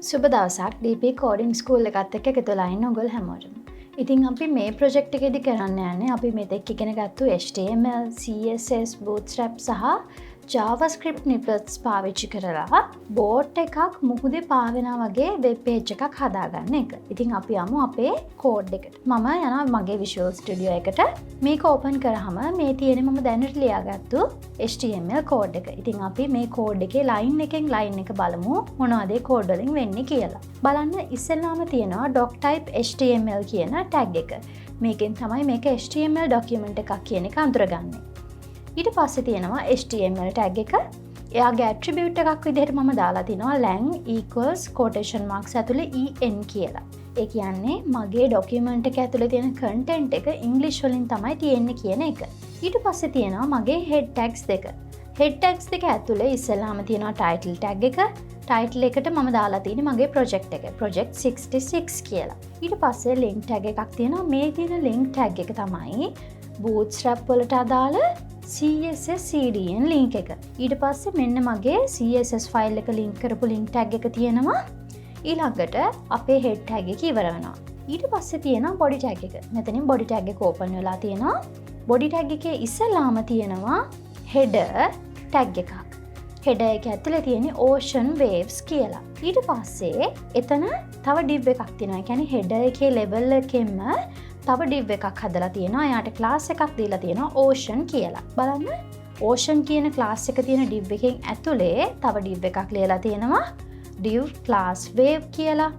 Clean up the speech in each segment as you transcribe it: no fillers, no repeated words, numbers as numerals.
සුබ දවසක් DP coding school එකත් එක්ක එකතු වෙලා ඉන්න ඔයගොල්ලෝ හැමෝටම. ඉතින් අපි මේ ප්‍රොජෙක්ට් එකේදී කරන්න යන්නේ අපි මෙතෙක් ඉගෙන ගත්තු HTML, CSS, Bootstrap සහ JavaScript snippets පාවිච්චි කරලා බෝඩ් එකක් මුහුදේ පාවෙනා වගේ වෙබ් පේජ් එකක් හදාගන්න එක. ඉතින් අපි යමු අපේ කෝඩ් එකට. මම යනවා මගේ Visual Studio එකට. මේක ඕපන් කරාම මේ තියෙන්නේ මම දැනට ලියාගත්තු HTML කෝඩ් එක. ඉතින් අපි මේ කෝඩ් එකේ ලයින් එකෙන් ලයින් එක බලමු මොනවද ඒ කෝඩ් වලින් වෙන්නේ කියලා. බලන්න ඉස්සෙල්ලාම තියෙනවා doctype HTML කියන ටැග් එක. මේකෙන් තමයි මේක HTML document එකක් කියන එක අඳුරගන්නේ. ඊට පස්සේ තියෙනවා HTML tag එක. එයාගේ attribute එකක් විදිහට මම දාලා තිනවා lang equals quotation marks ඇතුලේ en කියලා. ඒ කියන්නේ මගේ document එක ඇතුලේ තියෙන content එක English වලින් තමයි තියෙන්නේ කියන එක. ඊට පස්සේ තියෙනවා මගේ head tags දෙක. head tags දෙක ඇතුලේ ඉස්සෙල්ලාම තියෙනවා title tag එක. title එකට මම දාලා තියෙන්නේ මගේ project එක. project 66 කියලා. ඊට පස්සේ link tag එකක් තියෙනවා. මේ තියෙන link tag එක තමයි bootstrap වලට අදාළ CSS CDN link එක. ඊට පස්සේ මෙන්න මගේ CSS file එක link කරපු link tag එක තියෙනවා. ඊළඟට අපේ head tag එක ඉවර වෙනවා. ඊට පස්සේ තියෙනවා body tag එක. මෙතනින් body tag එක open වෙලා තියෙනවා. body tag එකේ ඉස්සලාම තියෙනවා header tag එකක්. header එක ඇතුලේ තියෙන්නේ ocean waves කියලා. ඊට පස්සේ එතන තව div එකක් තියෙනවා. ඒ කියන්නේ header එකේ level එකෙන්ම තව div එකක් හදලා තියෙනවා. එයාට class එකක් දීලා තියෙනවා ocean කියලා. බලන්න ocean කියන class එක තියෙන div එකෙන් ඇතුලේ තව div එකක් ලියලා තියෙනවා div class wave කියලා.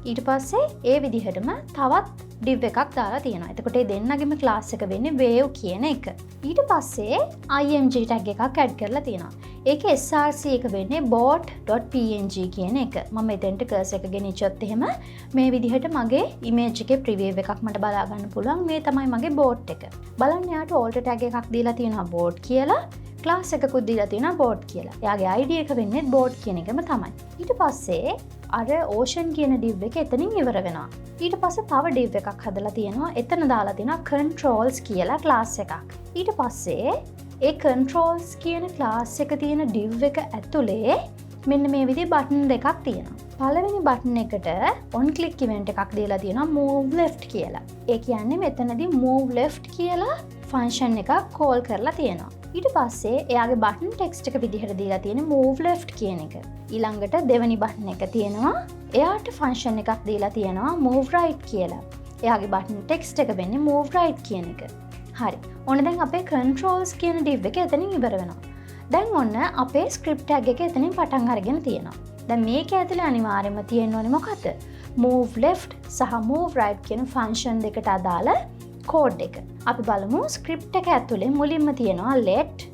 ඊට පස්සේ ඒ විදිහටම තවත් div එකක් දාලා තියෙනවා. එතකොට මේ දෙන්නගෙම class එක වෙන්නේ wave කියන එක. ඊට පස්සේ img tag එකක් add කරලා තියෙනවා. ඒකේ src එක වෙන්නේ bot.png කියන එක. මම මෙතෙන්ට cursor එක ගෙනිච්චොත් එහෙම මේ විදිහට මගේ image එකේ preview එකක් මට බලා ගන්න පුළුවන්. මේ තමයි මගේ bot එක. බලන්න යාට alter tag එකක් දීලා තියෙනවා bot කියලා. class එකකුත් දීලා තියෙනවා bot කියලා. එයාගේ id එක වෙන්නේ bot කියන එකම තමයි. ඊට පස්සේ අර ocean කියන div එක එතනින් ඉවර වෙනවා. ඊට පස්සේ තව div එකක් හදලා තියෙනවා. එතන දාලා තියෙනවා controls කියලා class එකක්. ඊට පස්සේ ඒ controls කියන class එක තියෙන div එක ඇතුලේ මෙන්න මේ විදිහේ button දෙකක් තියෙනවා. පළවෙනි button එකට on click event එකක් දීලා තියෙනවා move left කියලා. ඒ කියන්නේ මෙතනදී move left කියලා function එකක් call කරලා තියෙනවා. ඊට පස්සේ එයාගේ button text එක විදිහට දීලා තියෙන්නේ move left කියන එක. ඊළඟට දෙවෙනි button එක තියෙනවා. එයාට function එකක් දීලා තියෙනවා move right කියලා. එයාගේ button text එක වෙන්නේ move right කියන එක. හරි. ඔන්න දැන් අපේ controls කියන div එක එතනින් ඉවර වෙනවා. දැන් ඔන්න අපේ script tag එක එතනින් පටන් අරගෙන තියෙනවා. දැන් මේක ඇතුලේ අනිවාර්යයෙන්ම තියෙන්න ඕනේ මොකද්ද? move left සහ move right කියන function දෙකට අදාළ code එක. අපි බලමු script එක ඇතුලේ මුලින්ම තියෙනවා let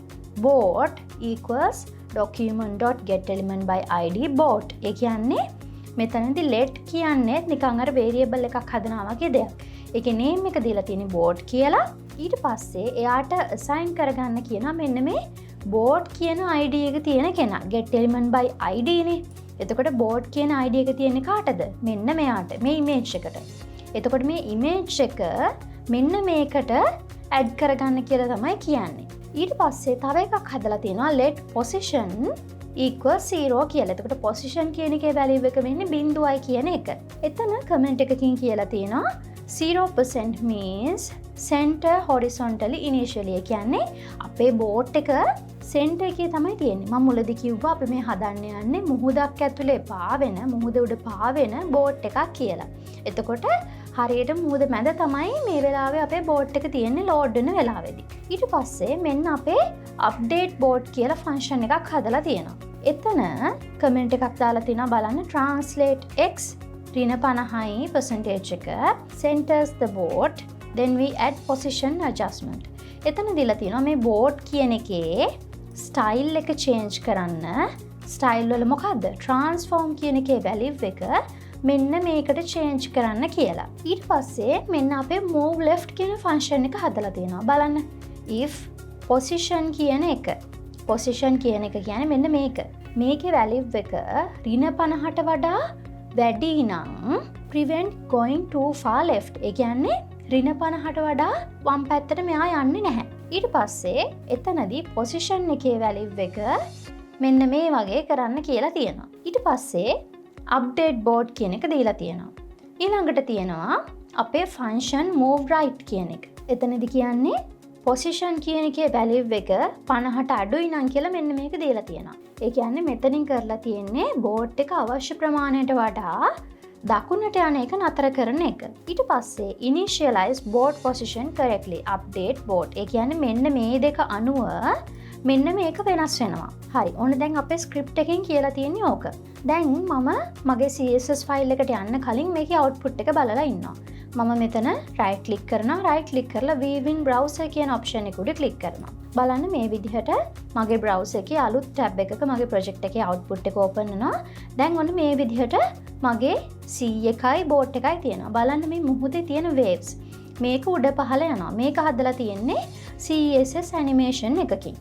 bot equals document.getElement by id bot. ඒ කියන්නේ මෙතනදී let කියන්නේ නිකන් අර variable එකක් හදනවා වගේ දෙයක්. ඒකේ name එක දීලා තියෙන්නේ bot කියලා. ඊට පස්සේ එයාට assign කරගන්න කියනවා මෙන්න මේ bot කියන id එක තියෙන කෙනා. getElement by id නේ. එතකොට bot කියන id එක තියෙන්නේ කාටද? මෙන්න මෙයාට. මේ image එකට. එතකොට මේ image එක මෙන්න මේකට add කරගන්න කියලා තමයි කියන්නේ. ඊට පස්සේ තව එකක් හදලා තියෙනවා let position equals 0 කියලා. එතකොට position කියන එකේ value එක වෙන්නේ 0යි කියන එක. එතන comment එකකින් කියලා තියෙනවා 0% means center horizontally initially. ඒ කියන්නේ අපේ බෝට් එක center එකේ තමයි තියෙන්නේ. මම මුලදී කිව්වා අපි මේ හදන්න යන්නේ මුහුදක් ඇතුලේ පාවෙන මුහුද උඩ පාවෙන බෝට් එකක් කියලා. එතකොට හරියට මුහුද මැද තමයි මේ වෙලාවේ අපේ බෝට් එක තියෙන්නේ load වෙන වෙලාවේදී. ඊට පස්සේ මෙන්න අපේ update bot කියලා function එකක් හදලා තියෙනවා. එතන comment එකක් දාලා තිනවා බලන්න translate x ඍණ 50% එක centers the bot then we add position adjustment. එතන දීලා තියෙනවා මේ bot කියන එකේ style එක change කරන්න. style වල මොකද්ද? transform කියන එකේ value එක මෙන්න මේකට change කරන්න කියලා. ඊට පස්සේ මෙන්න අපේ move left කියන function එක හදලා තියෙනවා. බලන්න. if position කියන එක. position කියන එක කියන්නේ මෙන්න මේක. මේකේ value එක ඍණ 50ට වඩා වැඩි නම් prevent going too far left. ඒ කියන්නේ ඍණ 50ට වඩා වම් පැත්තට මෙහා යන්නේ නැහැ. ඊට පස්සේ එතනදී position එකේ value එක මෙන්න මේ වගේ කරන්න කියලා තියෙනවා. ඊට පස්සේ update board කියන එක දීලා තියෙනවා. ඊළඟට තියෙනවා අපේ function move right කියන එක. එතනදි කියන්නේ position කියන එකේ value එක 50ට අඩුයි නම් කියලා මෙන්න මේක දීලා තියෙනවා. ඒ කියන්නේ මෙතනින් කරලා තියෙන්නේ board එක අවශ්‍ය ප්‍රමාණයට වඩා දකුණට යන එක නතර කරන එක. ඊට පස්සේ initialize board position correctly update board. ඒ කියන්නේ මෙන්න මේ දෙක අනුව මෙන්න මේක වෙනස් වෙනවා. හරි. ඔන්න දැන් අපේ ස්ක්‍රිප්ට් එකෙන් කියලා තියෙන්නේ ඕක. දැන් මම මගේ CSS ෆයිල් එකට යන්න කලින් මේකේ output එක බලලා ඉන්නවා. මම මෙතන right click කරනවා. right click කරලා view in browser කියන option එක උඩ click කරනවා. බලන්න මේ විදිහට මගේ browser එකේ අලුත් tab එකක මගේ project එකේ output එක open වෙනවා. දැන් ඔන්න මේ විදිහට මගේ C එකයි board එකයි තියෙනවා. බලන්න මේ මුහුදේ තියෙන waves. මේක උඩ පහළ යනවා. මේක හදලා තියෙන්නේ CSS animation එකකින්.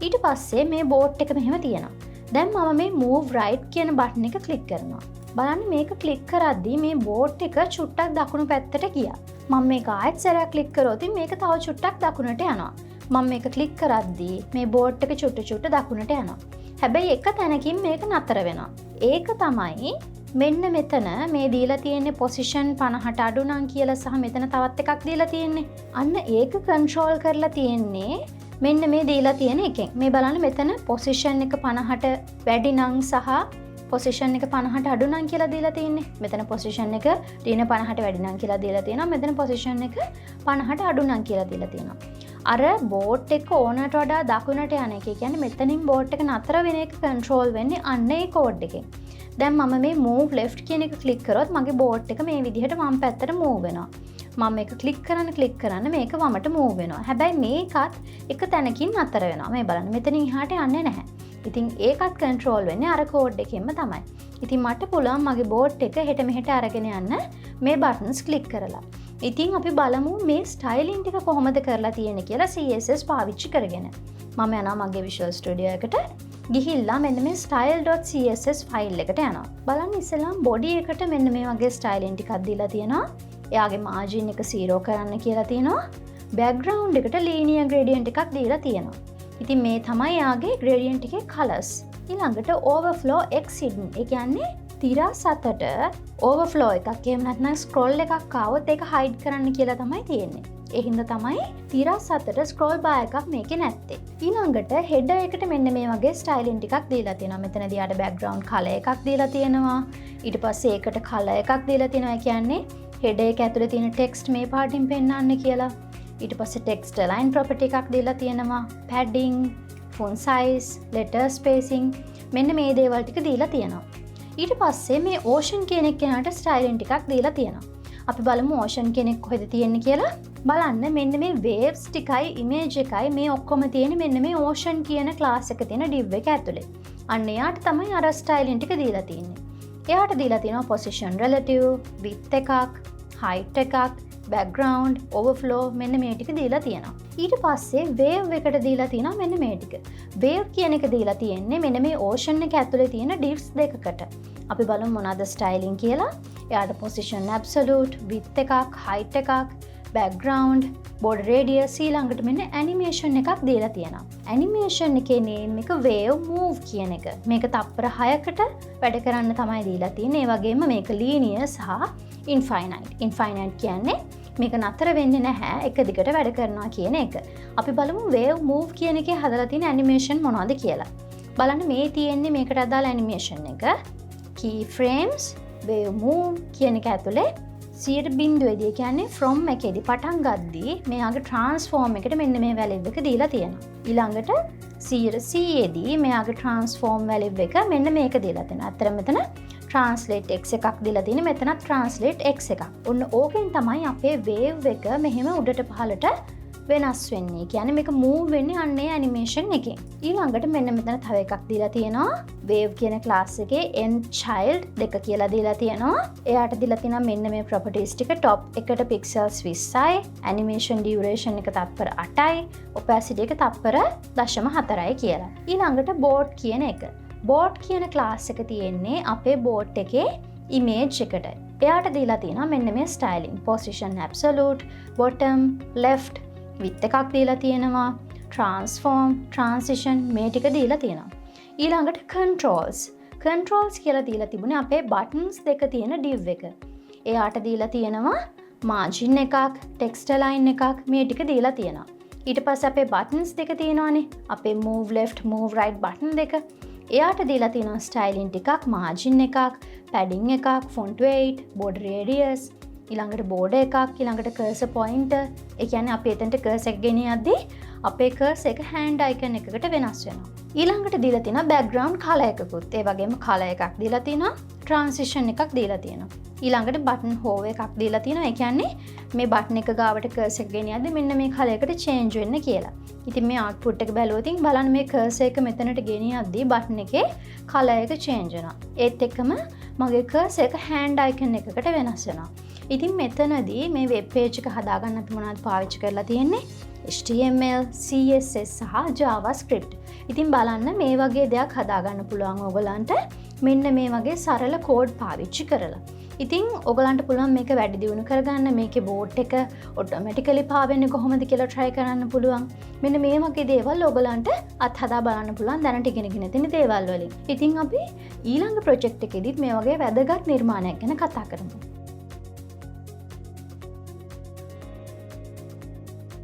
ඊට පස්සේ මේ board එක මෙහෙම තියෙනවා. දැන් මම මේ move right කියන button එක click කරනවා. බලන්න මේක click කරද්දී මේ board එක චුට්ටක් දකුණු පැත්තට ගියා. මම මේක ආයෙත් සැරයක් click කරොත් මේක තව චුට්ටක් දකුණට යනවා. මම මේක click කරද්දී මේ board එක චුට්ට දකුණට යනවා. හැබැයි එක තැනකින් මේක නතර වෙනවා. ඒක තමයි මෙන්න මෙතන මේ දීලා තියෙන්නේ position 50ට අඩු නම් කියලා සහ මෙතන තවත් එකක් දීලා තියෙන්නේ. අන්න ඒක control කරලා තියෙන්නේ මෙන්න මේ දීලා තියෙන එකෙන්. මේ බලන්න මෙතන position එක 50ට වැඩි නම් සහ position එක 50ට අඩු නම් කියලා දීලා තියෙන්නේ. මෙතන position එක ඍණ 50ට වැඩි නම් කියලා දීලා තියෙනවා. මෙතන position එක 50ට අඩු නම් කියලා දීලා තියෙනවා. අර board එක ඕනට වඩා දකුණට යන එක. කියන්නේ මෙතනින් board එක නතර වෙන එක control වෙන්නේ අන්න ඒ code එකෙන්. දැන් මම මේ move left කියන එක click කරොත් මගේ board එක මේ විදිහට වම් පැත්තට move වෙනවා. මම මේක click කරන්න මේක වමට move වෙනවා. හැබැයි මේකත් එක තැනකින් නතර වෙනවා. මේ බලන්න මෙතනින් එහාට යන්නේ නැහැ. ඉතින් ඒකත් control වෙන්නේ අර code එකෙන්ම තමයි. ඉතින් මට පුළුවන් මගේ board එක හෙට මෙහෙට අරගෙන යන්න මේ buttons click කරලා. ඉතින් අපි බලමු මේ styling ටික කොහොමද කරලා තියෙන්නේ කියලා CSS පාවිච්චි කරගෙන. මම යනවා මගේ Visual Studio එකට. ගිහිල්ලා මෙන්න මේ style.css ෆයිල් එකට යනවා. බලන්න ඉස්සෙල්ලාම body එකට මෙන්න මේ වගේ styling ටිකක් දීලා තියෙනවා. එයාගේ margin එක 0 කරන්න කියලා තියෙනවා. background එකට linear gradient එකක් දීලා තියෙනවා. ඉතින් මේ තමයි එයාගේ gradient එකේ colors. ඊළඟට overflow x hidden. ඒ කියන්නේ තිරස් අතට overflow එකක් එහෙම නැත්නම් scroll එකක් ආවොත් ඒක hide කරන්න කියලා තමයි තියෙන්නේ. ඒ හින්දා තමයි තිරස් අතට scroll bar එකක් මේකේ නැත්තේ. ඊළඟට header එකට මෙන්න මේ වගේ styling ටිකක් දීලා තියෙනවා. මෙතනදී ආට background color එකක් දීලා තියෙනවා. ඊට පස්සේ ඒකට color එකක් දීලා තියෙනවා. ඒ කියන්නේ header එක ඇතුලේ තියෙන text මේ පාටින් පෙන්වන්න කියලා. ඊට පස්සේ text align property එකක් දීලා තියෙනවා. padding, font size, letter spacing මෙන්න මේ දේවල් ටික දීලා තියෙනවා. ඊට පස්සේ මේ ocean කියන එකනට styling ටිකක් දීලා තියෙනවා. අපි බලමු ocean කෙනෙක් කොහෙද තියෙන්නේ කියලා. බලන්න මෙන්න මේ waves ටිකයි image එකයි මේ ඔක්කොම තියෙන්නේ මෙන්න මේ ocean කියන class එක තියෙන div එක ඇතුලේ. අන්න එයාට තමයි අර styling ටික දීලා තියෙන්නේ. එයාට දීලා තියෙනවා position relative, width එකක්, height එකක්, background, overflow මෙන්න මේ ටික දීලා තියෙනවා. ඊට පස්සේ wave එකට දීලා තියෙනවා මෙන්න මේ ටික. wave කියන එක දීලා තියෙන්නේ මෙන්න මේ ocean එක ඇතුලේ තියෙන divs දෙකකට. අපි බලමු මොනවාද styling කියලා. එයාට position absolute, width එකක්, height එකක්, background, border radius ඊළඟට මෙන්න animation එකක් දීලා තියෙනවා. animation එකේ name එක wave move කියන එක. මේක තප්පර 6කට වැඩ කරන්න තමයි දීලා තියෙන්නේ. ඒ වගේම මේක linear සහ infinite. infinite කියන්නේ මේක නතර වෙන්නේ නැහැ එක දිගට වැඩ කරනවා කියන එක. අපි බලමු wave move කියන එකේ හදලා තියෙන animation මොනවද කියලා. බලන්න මේ තියෙන්නේ මේකට අදාළ animation එක. keyframes, wave move කියන එක ඇතුලේ 0.0දී කියන්නේ from එකේදී පටන් ගද්දී මෙයාගේ transform එකට මෙන්න මේ value එක දීලා තියෙනවා. ඊළඟට 0.1දී මෙයාගේ transform value එක මෙන්න මේක දීලා තියෙනවා. අතර මෙතන translate x එකක් දීලා තියෙන්නේ. මෙතනත් translate x එකක්. ඔන්න ඕකෙන් තමයි අපේ wave එක මෙහෙම උඩට පහළට වෙනස් වෙන්නේ. කියන්නේ මේක move වෙන්නේ අන්නේ animation එකෙන්. ඊළඟට මෙන්න මෙතන තව එකක් දීලා තියෙනවා. wave කියන class එකේ end child දෙක කියලා දීලා තියෙනවා. එයාට දීලා තියෙනවා මෙන්න මේ properties ටික top එකට pixels 20යි, animation duration එක තත්පර 8යි, opacity එක තත්පර 0.4යි කියලා. ඊළඟට board කියන එක. board කියන class එක තියෙන්නේ අපේ board එකේ image එකට. එයාට දීලා තියෙනවා මෙන්න මේ styling, position absolute, bottom, left width එකක් දීලා තියෙනවා, transform, transition මේ ටික දීලා තියෙනවා. ඊළඟට controls. controls කියලා දීලා තිබුණේ අපේ buttons දෙක තියෙන div එක. එයාට දීලා තියෙනවා margin එකක්, text align එකක් මේ ටික දීලා තියෙනවා. ඊට පස්සේ අපේ buttons දෙක තියෙනවානේ. අපේ move left, move right button දෙක. එයාට දීලා තියෙනවා styling ටිකක්, margin එකක්, padding එකක්, font weight, border radius, ඊළඟට border එකක්, ඊළඟට cursor pointer. ඒ කියන්නේ අපි එතනට cursor එක ගෙනියද්දී අපේ cursor එක hand icon එකකට වෙනස් වෙනවා. ඊළඟට දීලා තියෙනවා background color එකකුත්. ඒ වගේම color එකක් දීලා තියෙනවා, transition එකක් දීලා තියෙනවා. ඊළඟට button hove එකක් දීලා තියෙනවා. ඒ කියන්නේ මේ button එක ගාවට cursor එක ගෙනියද්දී මෙන්න මේ color එකට change වෙන්න කියලා. ඉතින් මේ output එක බැලුවොත් බලන්න මේ cursor එක මෙතනට ගෙනියද්දී button එකේ color එක change වෙනවා. ඒත් එක්කම මගේ cursor එක hand icon එකකට වෙනස් වෙනවා. ඉතින් මෙතනදී මේ web page එක හදාගන්න අපි මොනවද පාවිච්චි කරලා තියෙන්නේ? HTML, CSS සහ JavaScript. ඉතින් බලන්න මේ වගේ දෙයක් හදාගන්න පුළුවන් ඕගලන්ට මෙන්න මේ වගේ සරල කෝඩ් පාවිච්චි කරලා. ඉතින් ඔයගලන්ට පුළුවන් මේක වැඩි දියුණු කරගන්න, මේකේ බෝඩ් එක ඔටෝමැටිකලි පාවෙන්නේ කොහොමද කියලා try කරන්න පුළුවන්. මෙන්න මේ වගේ දේවල් ඔයගලන්ට අත්හදා බලන්න පුළුවන් දැනට ඉගෙනගෙන තියෙන දේවල් වලින්. ඉතින් අපි ඊළඟ ප්‍රොජෙක්ට් එකේදීත් මේ වගේ වැදගත් නිර්මාණයක් ගැන කතා කරමු.